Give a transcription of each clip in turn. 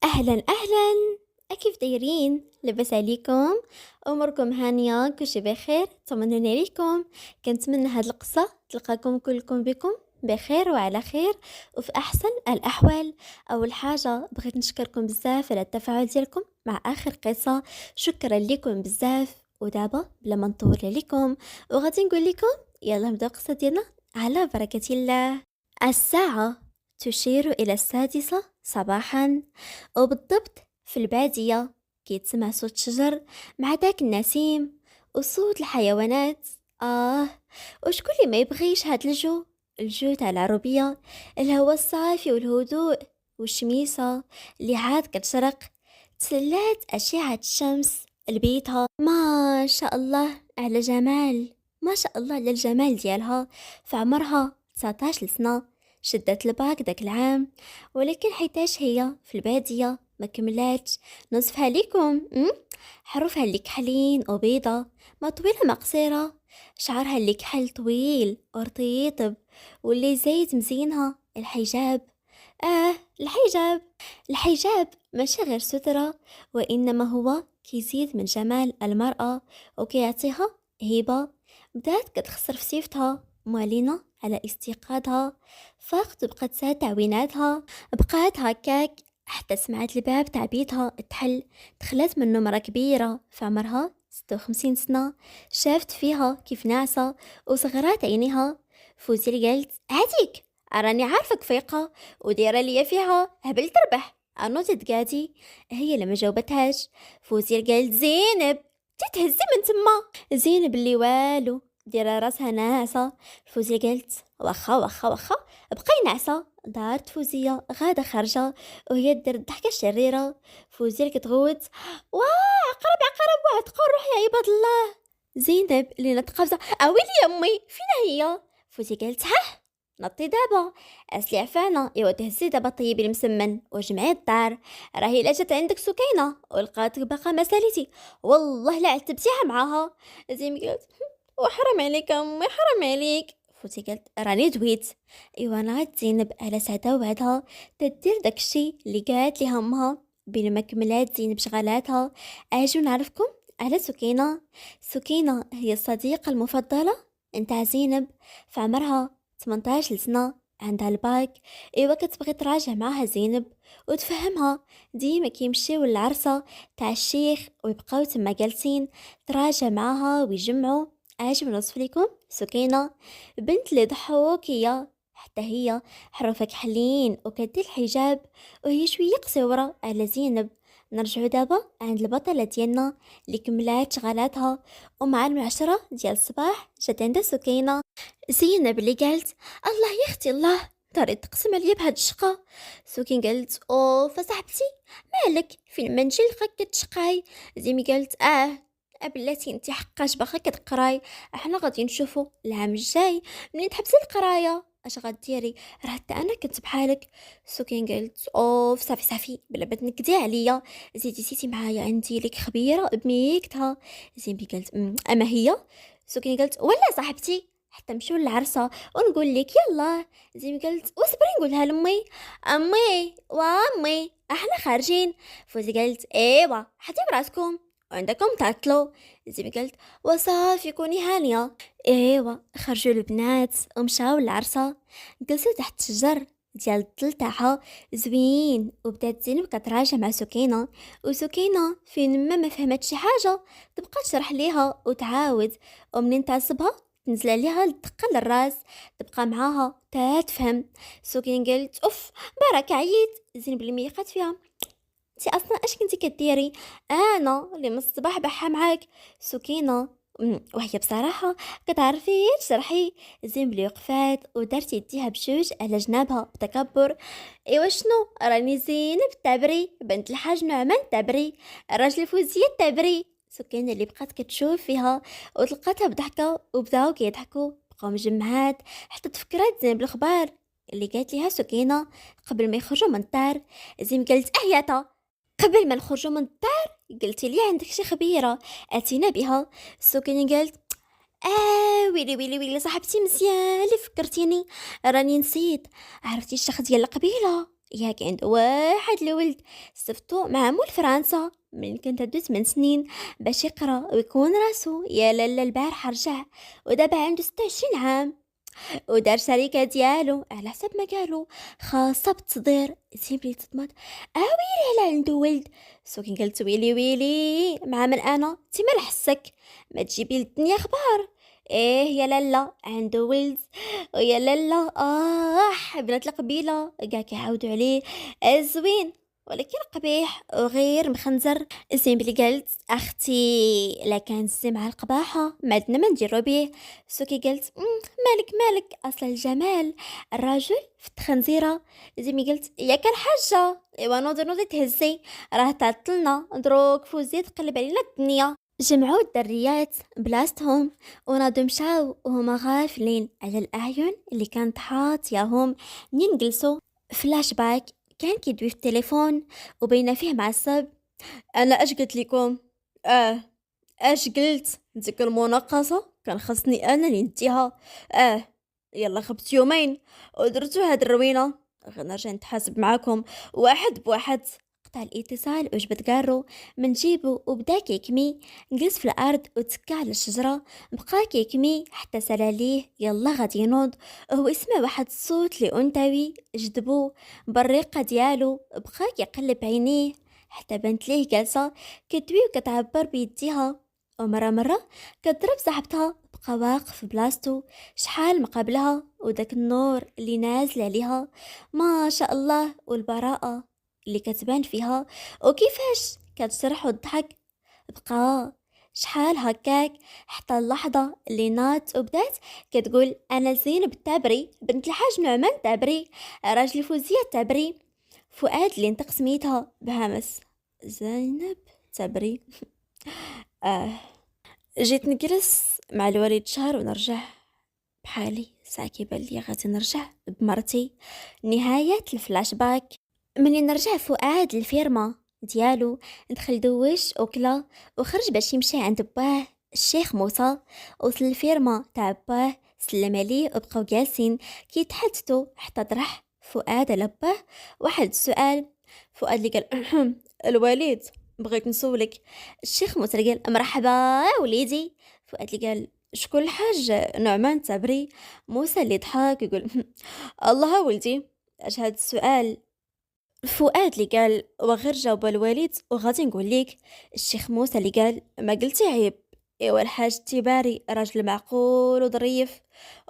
أهلا أهلا. كيف دايرين؟ لاباس عليكم؟ أموركم هانية؟ كلشي بخير؟ طمنوني عليكم. كنتمنى هاد القصة تلقاكم كلكم بكم بخير وعلى خير وفي أحسن الأحوال. أول حاجة بغيت نشكركم بزاف على التفاعل ديالكم مع آخر قصة، شكرا لكم بزاف. ودابا بلا ما نطول عليكم وغادي نقول لكم يلا نبداو القصة ديالنا على بركة الله. الساعة تشير إلى 6 صباحا، وبالضبط في البادية كيتسمع صوت شجر مع داك النسيم وصوت الحيوانات. آه، وشكون اللي ما يبغيش هاد الجو تاع العربية، الهواء الصافي والهدوء والشميسة اللي عاد كتشرق، تسلات أشعة الشمس لبيتها. ما شاء الله على جمال، ما شاء الله على الجمال ديالها. في عمرها 19 سنة شدت الباك داك العام، ولكن حيتاش هي في البادية ما كملاتش نصفها ليكم. حروفها اللي كحلين وبيضة، ما طويلة ما قصيرة، شعرها اللي كحل طويل ورطيطب، واللي زايد مزينها الحجاب. الحجاب، الحجاب ماشي غير سترة، وإنما هو كيزيد من جمال المرأة وكيعطيها هبة. بدات كتخسر في سيفتها مالينة على استيقاظها، فاقت بقات ساعة تعويناتها، بقات هكاك حتى سمعت الباب تاع بيتها تحل. دخلت من نمرة كبيرة في عمرها 56 سنة، شافت فيها كيف ناعسة وصغرات عينيها. فوزيل قالت هاتيك، راني عارفك فيقة ودايره ليا فيها هبل تربح، انوضي تقاتي. هي لما جاوبتهاش فوزيل قالت زينب تتهزي من تما. زينب اللي والو دايره راسها ناعسه. فوزية قالت واخا واخا واخا بقاي ناعسه. دارت فوزية غاده خارجه وهي دير الضحكه الشريره. فوزية كتغوت واه عقرب عقرب وعتقوا روح يا عباد الله. زينب اللي نتقفزه اويلي يا امي فينا هي. فوزية قالت نطي دابا، اسلي عفانه ايوا تهزي دابا طيبي المسمن وجمعي الدار، راهي لا جات عندك سكينه ولقاتك باقا ما ساليتي والله لا عتبتيها معاها. زين قالت وحرام عليك امي حرام عليك. فوتي قالت راني دويت. ايوا نعاد زينب على سعدها وعدها تدير داكشي اللي قالت ليها امها. بين ما كملات زينب شغالاتها اجو نعرفكم على سكينه. سكينه هي الصديقه المفضله نتاع زينب، في عمرها 18 سنة، عندها الباك. ايوا كتبغي تراجع معاها زينب وتفهمها. ديما كيمشيو للعرسة تاع الشيخ ويبقاو تما جالسين تراجع معاها ويجمعوا. اجي نوصف لكم سكينة، بنت اللي ضحوكية حتى هي، حروفك حلين وكدير الحجاب وهي شوية قصيرة على زينب. نرجعو دابا عند البطلة ديالنا اللي كملات شغالاتها، ومع المعشرة ديال الصباح جات عندها سكينة. زينب اللي قالت الله يا اختي الله داري تقسم عليا بهاد الشقة. سكين قالت اوف صاحبتي مالك فين ما نجي لقاك كتشقاي. زيمي قالت بلاتي انتي حقاش باقا كتقراي، احنا غادي نشوفو العام الجاي منين تحبسي القرايه اش غديري، راه حتى انا كنت بحالك. سكين قالت اوف صافي صافي بلا بتنكدي عليا، زيدي معايا عندي لك خبيره بميكتها. زينبي قالت اما هي. سكين قالت ولا صاحبتي حتى نمشيو للعرسه ونقول لك يلا. زين قالت واصبري نقولها لامي. امي وامي احنا خارجين. فوزي قالت ايوا حطي براسكم وعندكم تعطلوا. زين قالت وصافي كوني هانيه. ايوا خرجوا البنات ومشاو للعرسه، جلسوا تحت الشجر ديال الظل تاعها زوين، وبدات زينب كتراجع مع سكينه. وسكينه فين ما فهمت شي حاجه تبقى تشرح ليها وتعاود، ومنين تعصبها تنزل عليها الدقة للراس تبقى معاها تا تفهم. سكين قالت اوف برك عييت. زين بلي ميقات فيها انتي اصلا اش كنتي كديري، انا اللي من الصباح بحا معاك. سكينة وهي بصراحة كتعرفي تشرحي. زين بلي وقفات ودارت يديها بجوج على جنابها بتكبر. ايوا شنو راني زينب التعبري بنت الحاج نعمان التعبري الراجل الفوزية التعبري. سكينة اللي بقات كتشوف فيها وتلقاتها بضحكة وبداو كيضحكوا بقاو مجمعات حتى تفكرات زين بالاخبار اللي قالت ليها سكينة قبل ما يخرجوا من الدار. زين قالت اهياتا قبل ما نخرجوا من الدار قلتي لي عندك شي خبيره اتينا بها. سكينة قالت ويلي ويلي ويلي صاحبتي مزيان اللي فكرتيني، راني نسيت. عرفتي الشيخ ديال القبيله ياك عنده واحد الولد صفتو مع مول فرنسا من كانت عنده 8 سنين باش يقرا ويكون راسو. يا لالا البارح رجع ودابا عنده 26 عام ودار شركة ديالو على حسب ما قالوا خاصة بالتصدير. سيبلي تصدمت على عنده ولد. سو كي قلت ويلي ويلي مع من انا تي ما حسك ما تجيبي للدنيا اخبار. ايه يا لالا عنده ولد ويا لالا بنات القبيله كاع كيعاودوا عليه زوين ولكن قبيح وغير مخنزر. زين بلي قالت اختي لا كان زي مع القباحه ما عندنا ما نديرو بيه. سوكي قالت مالك اصل الجمال الراجل في التخنزيره. زي قلت يا كان حاجه ايوا نوضي تهزي راه تعطلنا دروك فوزي تقلب علينا الدنيا. جمعوا الدريات بلاصتهم ونادو مشاو وهما غافلين على الاعين اللي كانت حاطياهم. منين جلسوا فلاش باك كان كيدوي في التليفون وبين فيه معصب. انا اش قلت لكم؟ اه اش قلت؟ ديك المناقصه كان خصني انا اللي نديها. اه يلا خبت يومين ودرتو هاد الروينه غنرجع نتحاسب معاكم واحد بواحد. قطع الاتصال وجبت كارو من جيبو وبدا كيكمي. جلس في الارض وتكى على الشجره بقى كيكمي حتى سال عليه يلا غادي ينوض. هو يسمع واحد الصوت لي انثوي جذبو بالريقه ديالو بقى كيقلب عينيه حتى بنت ليه جالسه كتوي وكتعبر بيديها. ومره كضرب صاحبتها بقى واقف في بلاصتو شحال مقابلها وداك النور اللي نازل عليها ما شاء الله والبراءة اللي كتبان فيها وكيفاش كتشرح وتضحك. بقى شحال هكاك حتى اللحظة اللي نات وبدات كتقول أنا زينب التابري بنت الحاج نعمان التابري راجل فوزية التابري. فؤاد اللي انطق سميتها بهمس زينب تابري. جيت نجلس مع الوالد شهر ونرجع بحالي ساعة كيبان لي غادي نرجع بمرتي. نهاية الفلاش باك ملي نرجع فؤاد الفيرما ديالو دخل دوش وكلا وخرج باش يمشي عند باه الشيخ موسى. وصل الفيرما تاع باه سلم عليه وبقاو جالسين كيتحدثوا حتى طرح فؤاد على باه واحد السؤال. فؤاد اللي قال الوالد بغيت نسولك. الشيخ موسى قال مرحبا وليدي. فؤاد اللي قال شكون الحاج نعمان تابري. موسى اللي ضحك يقول الله ولدي اش هاد السؤال. فؤاد اللي قال وغير جاوب الوالد وغادي نقول لك. الشيخ موسى اللي قال ما قلتي عيب. ايوا الحاج التباري راجل معقول وظريف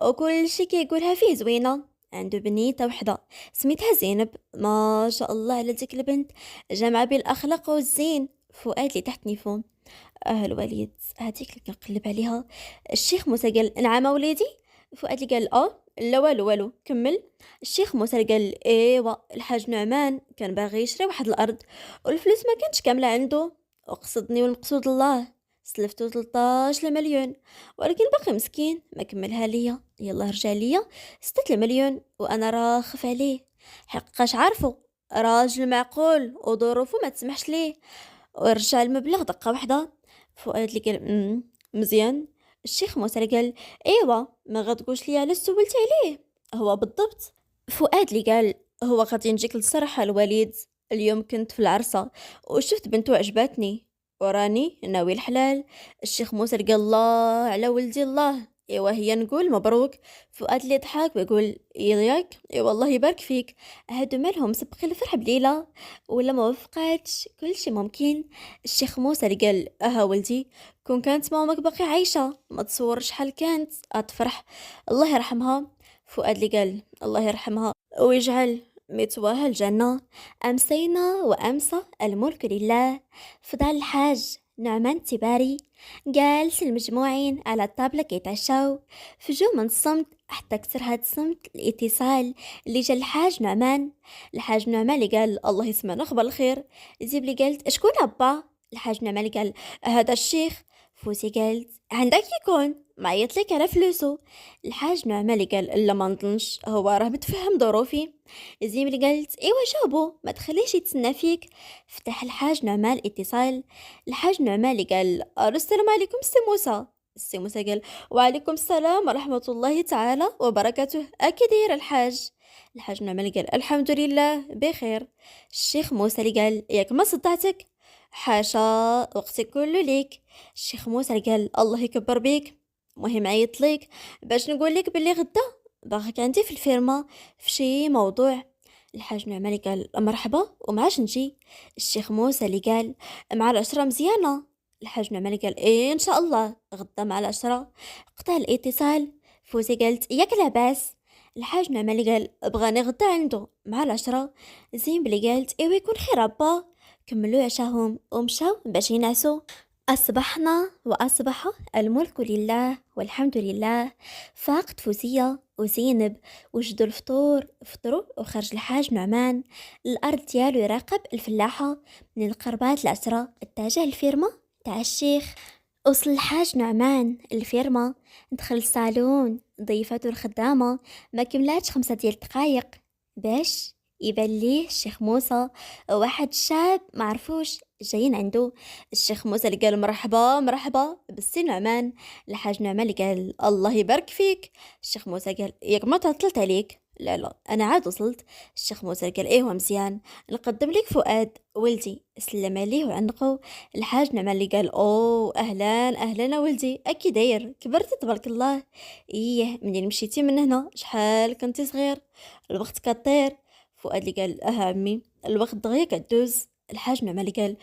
وكل شي كيقولها فيه زوينه. عنده بنيته وحده سميتها زينب ما شاء الله على ديك البنت جامعه بين الاخلاق والزين. فؤاد اللي تحت نيفون الوالد هذيك اللي كنقلب عليها. الشيخ موسى قال نعم وليدي. فؤاد اللي قال لا والو كمل. الشيخ موسى قال ايوا الحاج نعمان كان باغي يشري واحد الارض والفلوس ما كانتش كامله عنده وقصدني والمقصود الله سلفتو 13 مليون ولكن باقي مسكين ما كملها ليا. يلا رجع ليا 6 المليون وانا راخف عليه حقاش عارفو راجل معقول وظروفه ما تسمحش ليه ورجع المبلغ دقه واحده. فؤاد اللي قال مزيان. الشيخ موسى قال ايوا ما غتقولش لي علاش سولتي عليه هو بالضبط. فؤاد اللي قال هو غادي نجيك للصراحه الوالد اليوم كنت في العرسه وشفت بنته عجبتني وراني ناوي الحلال. الشيخ موسى قال الله على ولدي الله ايوا هي نقول مبروك. فؤاد اللي ضحك ويقول ياك اي والله يبارك فيك. هادو مالهم سبقي الفرح بليله ولا ما وفقاتش كلشي ممكن. الشيخ موسى اللي قال ولدي كون كانت مامك باقي عايشه ما تصور شحال كانت تفرح الله يرحمها. فؤاد اللي قال الله يرحمها ويجعل متواها الجنة. أمسينا وأمسى الملك لله. فضل الحاج نعمان التباري جالس المجموعين على الطابلة كيتعشاو. فجو من الصمت حتى كسر هاد الصمت الاتصال اللي جا الحاج نعمان. الحاج نعمان اللي قال الله يسمعنا خبر الخير. زيب اللي قالت شكون أبا. الحاج نعمان اللي قال هذا الشيخ. فوسي قالت عندك يكون ما يطلق على فلوسه. الحاج نعمان اللي قال لا ما نظنش هو راه متفهم ظروفي. زيم اللي قالت ايوا جاوبو ما تخليش يتسنى فيك. فتح الحاج نعمان الاتصال. الحاج نعمان اللي قال السلام عليكم سي موسى. السي موسى قال: وعليكم السلام ورحمة الله تعالى وبركاته، أكي داير الحاج؟ الحاج نعمان قال: الحمد لله بخير. الشيخ موسى اللي قال: ياك ما صدعتك؟ حاشا، وقتي كله ليك. الشيخ موسى قال: الله يكبر بيك، مهم عيط ليك باش نقول لك باللي غدا باغاك عندي في الفيرما في شي موضوع. الحاج نعمان قال: مرحبا، ومعاش نجي؟ الشيخ موسى اللي قال: مع العشرة مزيانة. الحاج نعمان قال: إيه إن شاء الله غدا مع العشرة. قطع الاتصال. فوزي قالت: ياك لاباس؟ الحاج نعمان قال: بغاني غدا عنده مع العشرة. زين بلي قالت: إيوا يكون خير عبا. كملوا عشاهم ومشاو باش ينعسوا. أصبحنا وأصبح الملك لله والحمد لله. فاقت فوزية وزينب وجدوا الفطور، فطروا وخرج الحاج نعمان الأرض ديالو يراقب الفلاحة. من القربات العسرة اتجه الفيرما تاع الشيخ. وصل الحاج نعمان الفيرما، دخل الصالون، ضيفته الخدامة ما كملاتش 5 دقايق باش يبان ليه الشيخ موسى واحد شاب معرفوش جايين عنده. الشيخ موسى اللي قال: مرحبا مرحبا بالسي نعمان. الحاج نعمان اللي قال: الله يبارك فيك. الشيخ موسى قال: ياك ما تعطلت عليك؟ لا لا انا عاد وصلت. الشيخ موسى قال: ايه مزيان، نقدم لك فؤاد ولدي. سلم عليه وعنقه. الحاج نعمان اللي قال: اوه اهلا اهلا ولدي، اكي داير كبرتي تبارك الله؟ ايه منين مشيتي من هنا؟ شحال كنتي صغير، الوقت كطير. فؤاد اللي قال: اه عمي الوقت دغيا كدوز. الحاج نعمان اللي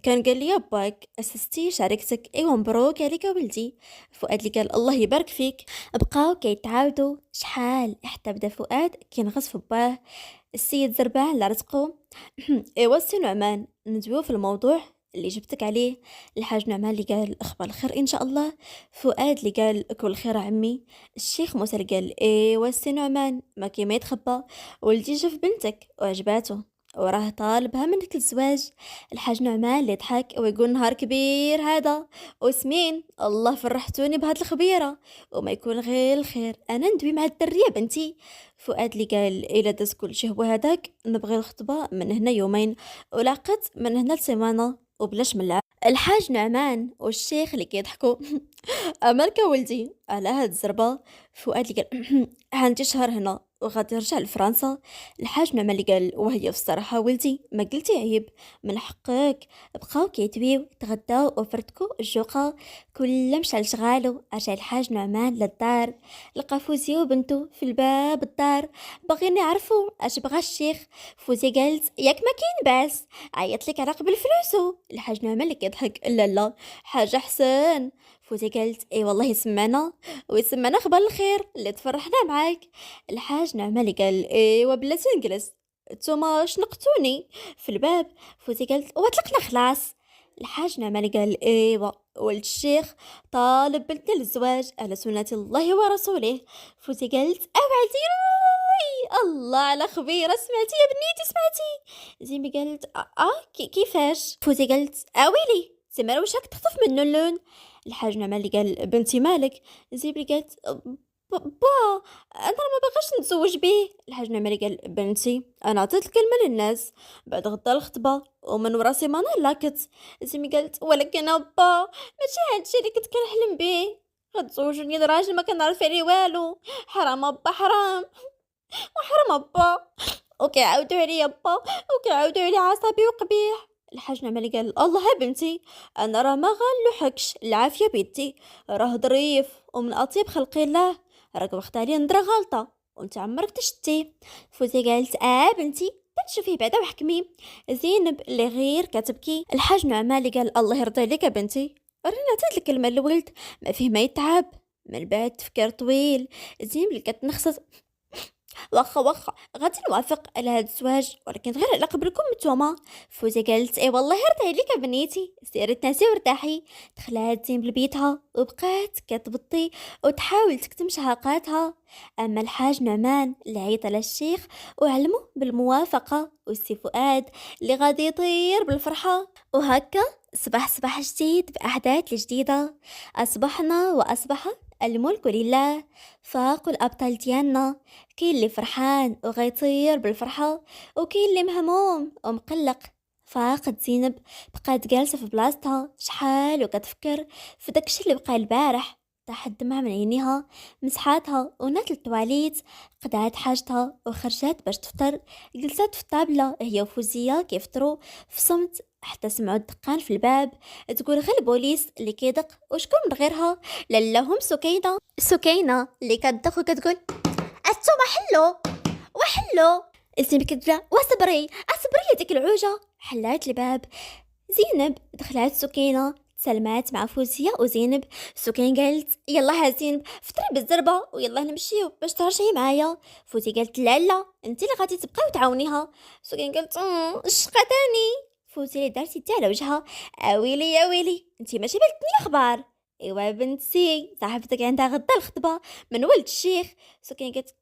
قال لي باك اسستي شركتك، ايوا مبروك عليك يا ولدي. فؤاد اللي قال: الله يبارك فيك. بقاو كيتعاودوا شحال حتى بدا فؤاد كينغص في باه. السيد زربان اللي رزقو: ايوا السي نعمان ندويو في الموضوع اللي جبتك عليه. الحاج نعمان اللي قال: اخبار الخير ان شاء الله. فؤاد اللي قال: كل خير عمي. الشيخ موسى اللي قال: ايوا السي نعمان ما كيما يتخبى، ولدي جا في بنتك وعجباته وراه طالبها منك الزواج. الحاج نعمان اللي يضحك ويقول: نهار كبير هذا، وسمين الله فرحتوني بهاد الخبيره، وما يكون غير الخير انا ندوي مع الدريه بنتي. فؤاد اللي قال: الا داز كل شي هو هذاك نبغي الخطبه من هنا يومين ولاقت من هنا لسيمانه وبلاش من العام. الحاج نعمان والشيخ اللي كيضحكوا: امالك ولدي على هاد الزربه؟ فؤاد اللي قال: عندي شهر هنا وغادي نرجع لفرنسا. الحاج نعمان اللي قال: وهي في الصراحه ولدي ما قلتي عيب، من حقك. بقاو كيتبيو تغداو وفرتكو الجوقه، كل مشى لشغالو. رجع الحاج نعمان للدار، لقى فوزي وبنته في الباب الدار باغيين يعرفوا اش بغى الشيخ. فوزي قالت: ياك ما كاين باس، عيط لك على قبل فلوسو. الحاج نعمان اللي كيضحك: لا لا حاجه حسن. فوزي قالت: اي والله يسمعنا ويسمعنا خبر الخير اللي تفرحنا معاك. الحاج نعمان اللي قال: ايوا بلاتي نجلس، نتوما شنقتوني في الباب. فوزي قالت: واطلقنا خلاص. الحاج نعمان اللي قال: ايوا ولد الشيخ طالب بنتنا للزواج على سنة الله ورسوله. فوزي قالت: اوعدي الله على خبيرة، سمعتي يا بنيتي سمعتي؟ زينبي قالت: كيفاش؟ فوزي قالت: اويلي سمر وش راك تخطف منه اللون؟ الحاج نعمان اللي قال: بنتي مالك؟ زينبي قالت: با انا ما بغاش نتزوج به. الحاج نعمان اللي قال: بنتي انا عطيت الكلمه للناس بعد غدا الخطبه ومن ورا سيمانه لاكت. زينبي قالت: ولكن با ماشي هادشي اللي كنت كنحلم به، غتزوجوني راجل ما كنعرف عليه والو، حرام با حرام، وحرام با، وكيعاودوا عليا با، وكيعاودوا علي عصبي وقبيح. الحاج نعمان قال: الله يا بنتي انا راه ما غنلوحكش، العافيه بيدي، راه ظريف ومن اطيب خلق الله، راك واخد عليه نضره غلطه وانت عمرك تشتي. فوزي قالت: بنتي تشوفيه بعدا وحكمي. زينب اللي غير كتبكي. الحاج نعمان اللي قال: الله يرضي عليك يا بنتي، راني عطيت لك المال الولد ما فيه ما يتعب. من بعد تفكير طويل زينب اللي كتنخصت: واخا غادي نوافق على هاد الزواج، ولكن غير على قبلكم نتوما. فوزي قالت: اي والله يرضي عليك يا بنيتي، سيري تناسي وارتاحي. دخلات زين لبيتها وبقات كتبطي وتحاول تكتم شهقاتها. اما الحاج نعمان اللي عيط على الشيخ وعلمه بالموافقه، والسي فؤاد اللي غادي يطير بالفرحه. وهكا صباح جديد باحداث جديده. اصبحنا واصبح الملك لله. فاقوا الابطال ديالنا، كاين اللي فرحان وغيطير بالفرحة، وكاين اللي مهموم ومقلق. فاقد زينب بقات جالسة في بلاصتها شحال وكتفكر في داكشي اللي بقى البارح. طاح الدمع من عينيها، مسحاتها ونات التواليت، قطعت حاجتها وخرجت باش تفطر. جلست في الطابلة هي وفوزية كيفطروا في صمت حتى سمعوا الدقان في الباب. تقول غير البوليس اللي كيدق، وشكون من غيرها؟ لا هم سكينة اللي كتدق وكتقول انتوما حلو وحلو. اسمي كتبدا اصبري ديك العوجة. حلات الباب زينب، دخلت سكينة تسلمات مع فوزية وزينب. سكين قالت يلا ها زينب فطري بالزربة ويلا نمشيو باش ترجعي معايا. فوزي قالت لا انت اللي غادي تبقاي وتعاونيها. سكين قالت الشقة تاني. فوزي اللي دارت يدي على وجهها اويلي يا ويلي انت ما جبتني اخبار. ايوا بنتي صاحبتك عندها غدا الخطبة من ولد الشيخ. سكين قالت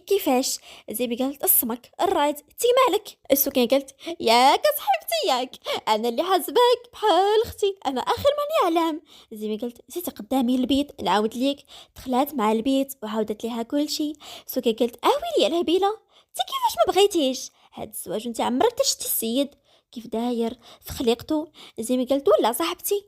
كيفاش؟ زيبي قالت السمك الرايد تي مالك. السكين قالت ياك صاحبتي ياك، انا اللي حاسباك بحال اختي، انا اخر من يعلم. زيبي قالت زيتي قدامي البيت نعاود ليك. دخلات مع البيت وعاودت ليها كل شيء. سكين قالت اويلي يا الهبيله تي كيفاش ما بغيتيش هاد الزواج انت عمرك شتي السيد كيف داير في خليقته. زيبي قالت ولا صاحبتي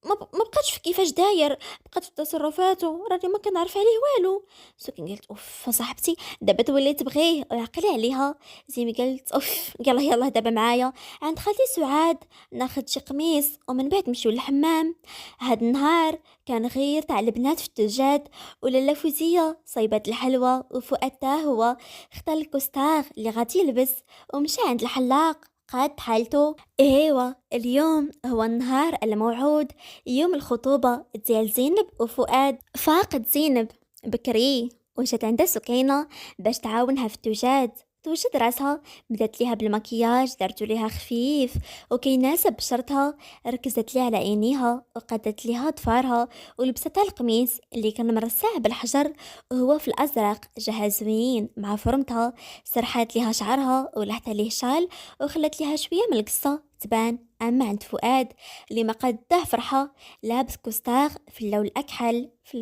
ما بقاتش في كيفاش داير، بقات في تصرفاته راني ما كنعرف عليه والو. سكين قالت اوف صاحبتي دابا تولي تبغيه وعقلي عليها. زيمي قالت اوف يلا دابا معايا عند خالتي سعاد ناخذ شي قميص ومن بعد نمشيو للحمام. هاد النهار كان غير تاع البنات في الثلجات، ولاله فوزيه صايبات الحلوى، وفؤاد تا هو اختار الكوستاغ اللي غادي يلبس ومشى عند الحلاق قاد حالته. ايوا اليوم هو النهار الموعود، يوم الخطوبة ديال زينب وفؤاد. فاقد زينب بكري وجات عندها سكينة باش تعاونها في التوجاد. توجد راسها، بدات ليها بالمكياج دارتو ليها خفيف وكيناسب بشرتها، ركزت ليها على عينيها وقدت ليها ضفارها ولبستها القميص اللي كان مرصع بالحجر وهو في الازرق جها زوين مع فرمتها. سرحات ليها شعرها ولحت ليه شال وخلت ليها شويه من القصه تبان. اما عند فؤاد اللي ما قده فرحه، لابس كوستاغ في اللون الاكحل في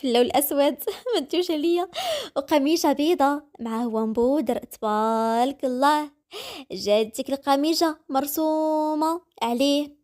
اللون الاسود ما تجوش عليا، وقميجه بيضة مع هو بودر تبارك الله. جات ديك القميجه مرسومه عليه.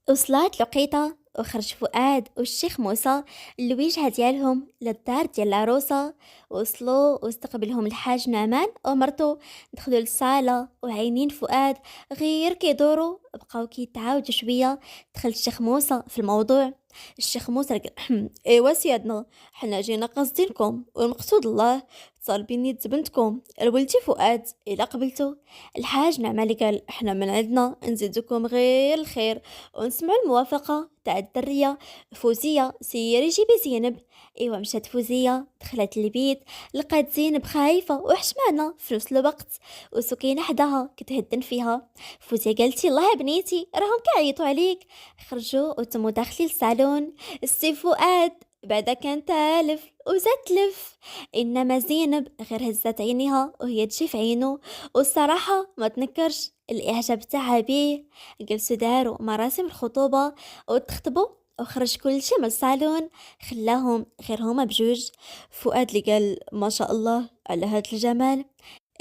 وصلات لقيطة وخرج فؤاد والشيخ موسى الوجهة ديالهم للدار ديال العروسة. وصلوا واستقبلهم الحاج نعمان ومرتو. دخلوا للصالة وعينين فؤاد غير كيدوروا بقاو كيتعاودوا شوية. دخل الشيخ موسى في الموضوع. الشيخ موسى قال ايوا سيادنا حنا جينا قاصدينكم والمقصود الله طالبين يد بنتكم الولتي فؤاد الى قبلتو. الحاج نعمان قال احنا من عندنا نزيدكم غير الخير ونسمع الموافقة تاع الدرية فوزية. سيري جيبي زينب. ايوا مشات فوزية دخلت البيت، لقات زينب خايفة وحشمانة في نفس الوقت، وسكينة حداها كتهدن فيها. فوزية قالت الله يا بنيتي راهم كيعيطوا عليك. خرجوا وتموا داخلين الصالون. السي فؤاد بعدا كان تالف وزاد تلف، انما زينب غير هزت عينيها وهي تجي في عينه، والصراحة ما تنكرش الاعجاب تاعها بيه. جلسوا داروا مراسم الخطوبة وتخطبوا وخرج كل شيء من الصالون، خلاهم غير هما بجوج. فؤاد اللي قال ما شاء الله على هاد الجمال،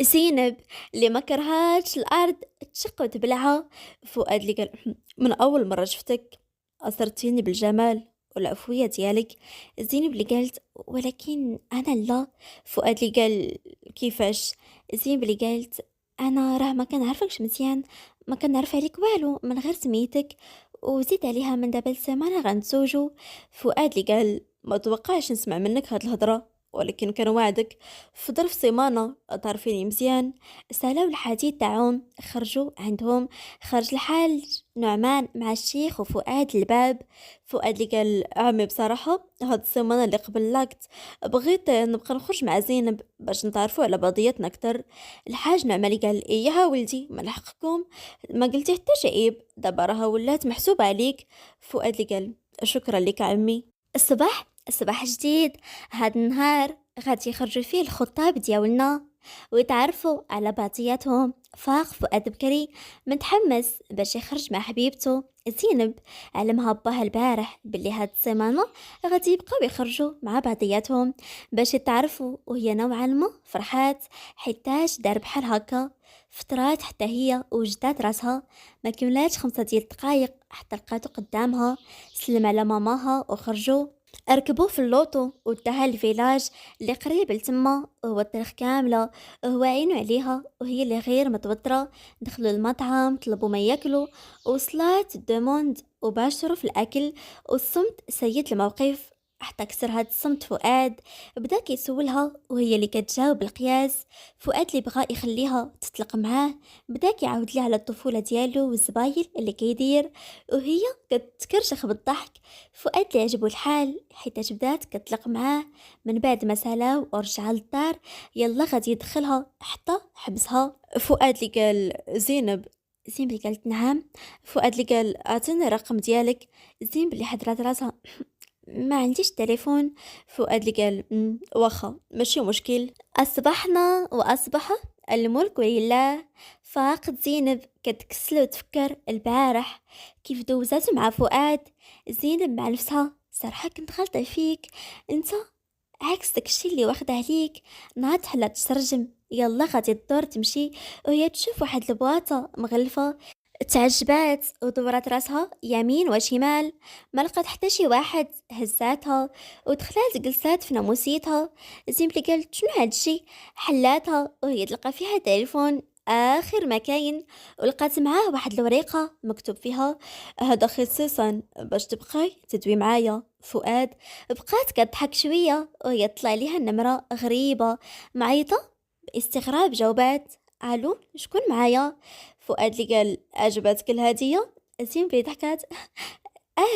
زينب اللي ما كرهاتش الارض تشق وتبلعها. فؤاد اللي قال من اول مره شفتك اثرتيني بالجمال والعفويه ديالك. زينب اللي قالت ولكن انا لا. فؤاد اللي قال كيفاش؟ زينب اللي قالت انا راه ما كنعرفكش مزيان، ما كنعرف عليك والو من غير سميتك، وزيد عليها من دابا السيمانه غنتزوجو. فؤاد اللي قال ما توقعش نسمع منك هاد الهضره، ولكن كنوعدك في ظرف سيمانة تعرفيني مزيان. سالاو الحديث تاعهم خرجوا عندهم. خرج الحاج نعمان مع الشيخ وفؤاد الباب. فؤاد اللي قال عمي بصراحة هاد السيمانة اللي قبل لاكت بغيت نبقى نخرج مع زينب باش نتعرفوا على بعضياتنا اكتر. الحاج نعمان اللي قال ايه يا ولدي من حقكم ما قلتي حتى شيء، دابا راها ولات محسوب عليك. فؤاد اللي قال شكرا لك عمي. الصباح جديد، هاد النهار غادي يخرجوا فيه الخطاب ديالنا ويتعرفوا على بعضياتهم. فاق فؤاد بكري متحمس باش يخرج مع حبيبته زينب. علمها باه البارح باللي هاد السيمانة غادي يبقاو يخرجوا مع بعضياتهم باش يتعرفوا، وهي نوعا ما فرحات حيتاش دار بحال هكا. فترات حتى هي وجدات راسها ما كملاتش 5 دقايق حتى لقاتو قدامها. سلم على ماماها وخرجوا، ركبوا في اللوطو وانتهى الفيلاج اللي قريب لتما. هو الطريق كاملة هو عينو عليها وهي اللي غير متوترة. دخلوا المطعم طلبوا ما ياكلوا، وصلات الدوموند وباشروا في الأكل، والصمت سيد الموقف. حتى كسر هاد الصمت فؤاد، بدا كيسولها وهي اللي كتجاوب القياس. فؤاد اللي بغى يخليها تطلق معاه بدا كيعاود ليها على الطفولة ديالو والزبايل اللي كيدير، وهي كتكرشخ بالضحك. فؤاد اللي عجبو الحال حيت بدات كتطلق معاه من بعد ما سالاو ورجع للدار. يلا غادي يدخلها حتى حبسها. فؤاد اللي قال زينب اللي قالت نعم. فؤاد اللي قال اعطيني الرقم ديالك. زينب اللي حضرات راسها ما عنديش تليفون. فؤاد اللي قال واخا ماشي مشكل. اصبحنا واصبح الملك لله. فاقد زينب كتكسل وتفكر البارح كيف دوزات مع فؤاد. زينب مع نفسها صراحة كنت غلطة فيك، انت عكس داكشي اللي واخده عليك. ناض حلا تسرجم، يلا غادي الدور تمشي. وهي تشوف واحد البواطة مغلفة، تعجبات ودورات راسها يمين وشمال، ما لقات حتى شي واحد. هزاتها ودخلات جلسات في ناموسيتها. زيمبلي قالت شنو هادشي، حلاتها وهي تلقى فيها تليفون اخر ما كاين، ولقات معاه واحد الوريقه مكتوب فيها هذا خصيصا باش تبقاي تدوي معايا. فؤاد بقات كتضحك شويه وهي طلع ليها النمره غريبه معيطه باستغراب. جاوبات الو شكون معايا. فؤاد اللي قال عجبتك الهدية. زينب ضحكات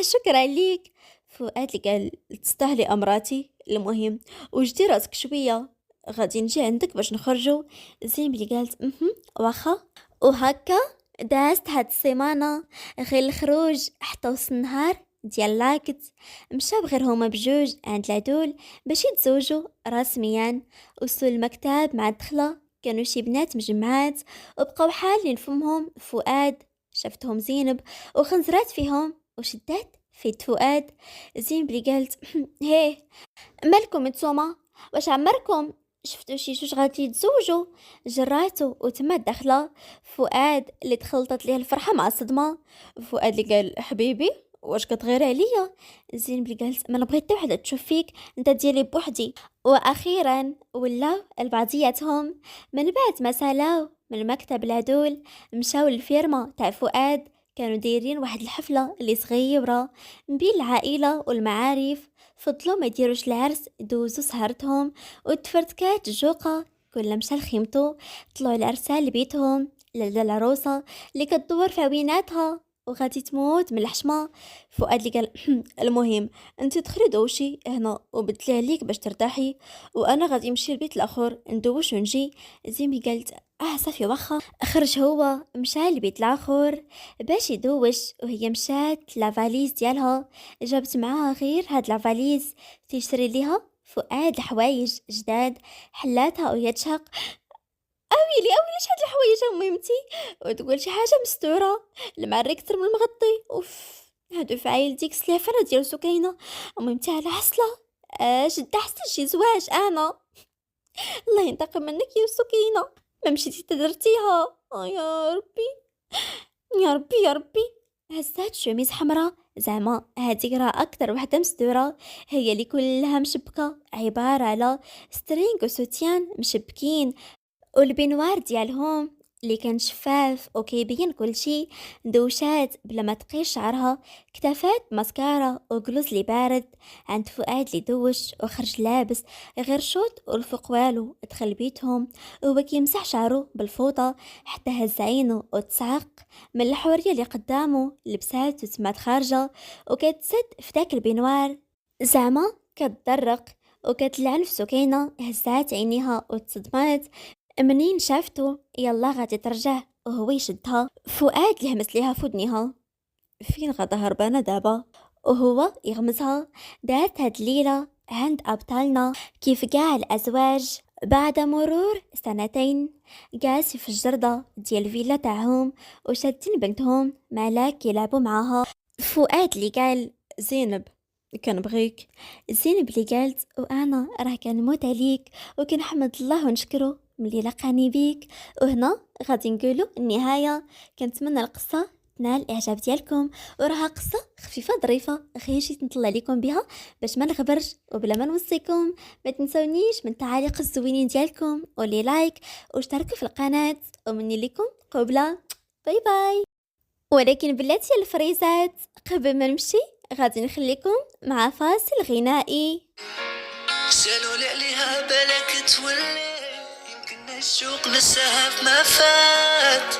شكرا ليك. فؤاد اللي قال تستاهلي أمراتي، المهم وجدي راسك شوية غادي نجي عندك باش نخرجوا. زينب اللي قالت واخا. وهكا دازت هاد السيمانة غير الخروج حتى وسط النهار ديال لاكت. مشاو غير هما بجوج عند العدول باش يتزوجوا رسميا. وصلوا المكتب مع الدخلة كانوا شي بنات مجمعات وبقاو حالين فمهم. فؤاد شفتهم زينب وخنزرات فيهم وشدات في يد فؤاد. زينب اللي قالت هيه مالكم نتوما، واش عمركم شفتوا شي جوج غادي يتزوجوا؟ جراتو وتما داخله. فؤاد اللي تخلطت ليه الفرحه مع الصدمه. فؤاد اللي قال حبيبي واش كتغير عليا. زينب اللي قالت ما انا بغيت حتى وحده تشوف فيك انت ديالي بوحدي. واخيرا ولاو البعضياتهم. من بعد ما سالاو من المكتب العدول مشاو للفيرما تاع فؤاد. كانوا دايرين واحد الحفله اللي صغيره بين العائله والمعارف. فضلوا ما يديروش العرس دوزو سهرتهم وتفرتكات الجوقة. كل مشى لخيمتو طلعوا العرسان لبيتهم لدى العروسة اللي كتدور في عويناتها وغادي تموت من الحشمة. فؤاد اللي قال المهم انت دخلي دوشي هنا وبدلي عليك باش ترتاحي، وانا غادي نمشي البيت الاخر ندوش ونجي. زيمي قالت صافي واخا. خرج هو مشى لبيت الاخر باش يدوش، وهي مشات لافاليز ديالها جابت معاها غير هاد لافاليز تشري ليها فؤاد الحوايج جداد. حلاتها وهي تشهق اويلي شحال الحوايج مهمتي، وتقول شي حاجه مستوره المعري اكثر من المغطي. اوف هادو فعايل ديك السلافره ديال سكينه مهمتي على حصله. جد حسن شي زواج انا. الله ينتقم منك يا سكينه، ما مشيتي تدرتيها. يا ربي يا ربي يا ربي. هزات شميز حمراء زعما هاديك راه اكثر وحده مستوره، هي اللي كلها مشبكه عباره على سترينغ وسوتيان مشبكين، والبنوار ديالهم اللي كان شفاف وكيبين كل شيء. دوشات بلا ما تقيش شعرها، كتافات ماسكارا وجلوز لي بارد. عند فؤاد اللي دوش وخرج لابس غير شوط والفوق والو. دخل بيتهم وهو كيمسح شعره بالفوطة حتى هز عينه وتصعق من الحورية اللي قدامه. لبسات وتمات خارجة وكتسد في داك البنوار زعما كتدرق، وكتلعن في سكينة. هزات عينيها وتصدمات منين شافته. يلا غادي ترجع وهو يشدها. فؤاد اللي همس ليها في ودنيها فين غادا هربانه دابا، وهو يغمزها. دارت هاد الليله عند ابطالنا كيف قاع الازواج بعد مرور 2 سنين جالس في الجردة ديال الفيلا تاعهم وشادين بنتهم ملاك يلعبوا معاها. فؤاد اللي قال زينب كنبغيك. زينب اللي قالت وانا راه كنموت عليك وكنحمد الله ونشكره ملي لقاني بيك. وهنا غادي نقولوا النهايه. كنتمنى القصه تنال الاعجاب ديالكم، وراها قصه خفيفه ظريفه غير جيت نطلع لكم بها باش ما نغبرش وبلا ما نوصيكم. ما تنسونيش من التعاليق الزوينين ديالكم ولي لايك واشتركوا في القناه، ومني لكم قبله. باي باي. ولكن بلاتي الفريزات قبل ما نمشي غادي نخليكم مع فاصل غنائي. سالوا لي عليها بالك تولي، يمكن الشوق نساها في ما فات،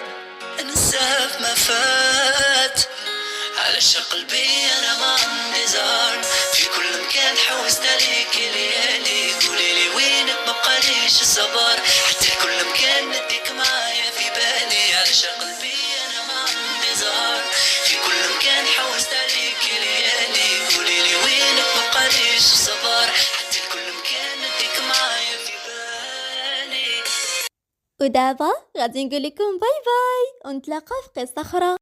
نساها في ما فات. على قلبي انا ما عندي زار، في كل مكان حوست عليك ليالي، قوليلي وينك ما بقاليش الصبر، حتى كل مكان نديك معايا في بالي. على قلبي انا ما عندي زار، في كل مكان حوست عليك ليالي، قوليلي وينك ما بقاليش الصبر، حتى كل مكان نديك معايا في بالي. ودابا غادي نقول لكم باي باي ونتلاقى في قصه اخرى.